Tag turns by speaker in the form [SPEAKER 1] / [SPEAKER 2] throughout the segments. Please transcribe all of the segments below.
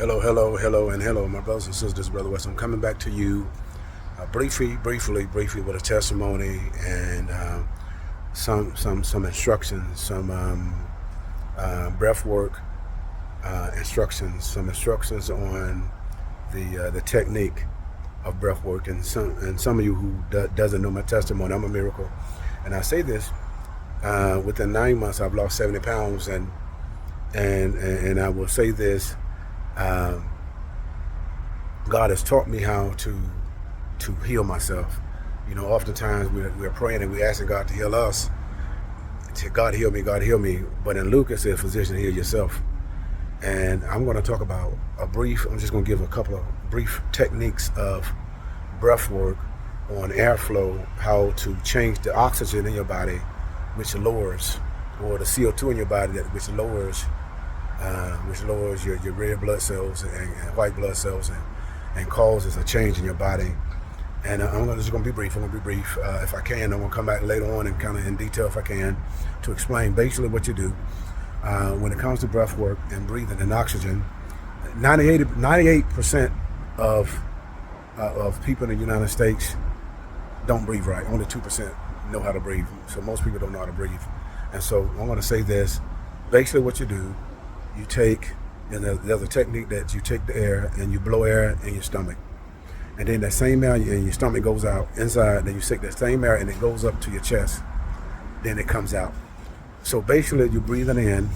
[SPEAKER 1] Hello, my brothers and sisters, Brother West. I'm coming back to you briefly with a testimony and some instructions, some breath work instructions, some instructions on the technique of breath work. And some of you who doesn't know my testimony, I'm a miracle, and I say this. Within 9 months, I've lost 70 pounds, and I will say this. God has taught me how to heal myself. You know, oftentimes we're praying and we're asking God to heal us. God heal me, God heal me. But in Luke it says, physician, heal yourself. And I'm going to talk about I'm just going to give a couple of brief techniques of breath work on airflow, how to change the oxygen in your body, which lowers, or the CO2 in your body, which lowers your red blood cells and white blood cells and causes a change in your body. And I'm just going to be brief. If I can, I'm going to come back later on and kind of in detail, if I can, to explain basically what you do when it comes to breath work and breathing and oxygen. 98% of people in the United States don't breathe right. Only 2% know how to breathe. So most people don't know how to breathe. And so I'm going to say this. Basically what you do, you take, and there's a technique that you take the air and you blow air in your stomach. And then that same air in your stomach goes out inside, then you take that same air and it goes up to your chest. Then it comes out. So basically you're breathing in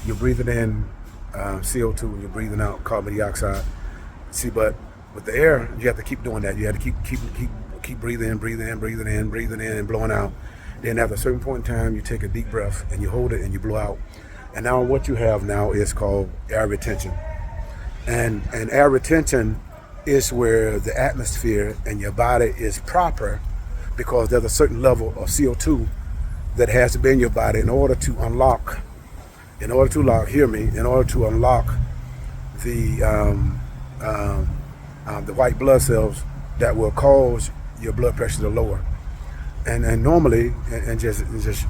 [SPEAKER 1] CO2, and you're breathing out carbon dioxide. See, but with the air, you have to keep doing that. You have to keep breathing in, and blowing out. Then at a certain point in time, you take a deep breath and you hold it and you blow out. And now what you have now is called air retention. And air retention is where the atmosphere in your body is proper, because there's a certain level of CO2 that has to be in your body in order to unlock the white blood cells that will cause your blood pressure to lower. And normally, and just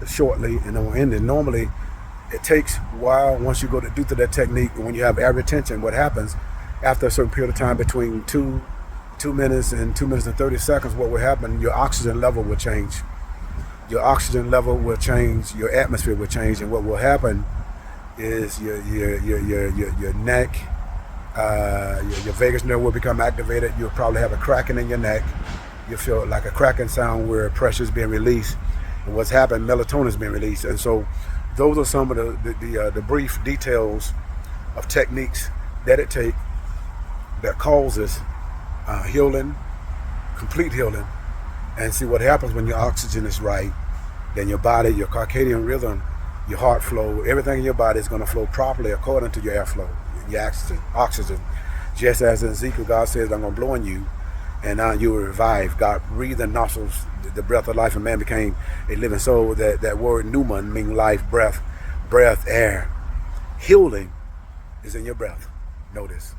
[SPEAKER 1] shortly, and then we'll end it. Normally, it takes a while once you go to do that technique. When you have air retention, what happens after a certain period of time, between 2 minutes and 2 minutes and 30 seconds, what will happen? Your oxygen level will change. Your oxygen level will change. Your atmosphere will change, and what will happen is your neck, your vagus nerve will become activated. You'll probably have a cracking in your neck. You feel like a cracking sound where pressure is being released, and what's happened, melatonin is being released. And so those are some of the brief details of techniques that it takes that causes healing, complete healing. And see what happens when your oxygen is right, then your body, your circadian rhythm, your heart flow, everything in your body is going to flow properly according to your airflow, your oxygen. Just as in Ezekiel, God says, I'm going to blow on you, and now you will revive. God breathed in nostrils the breath of life, and man became a living soul. That word pneuma means life, breath, air. Healing is in your breath. Know this.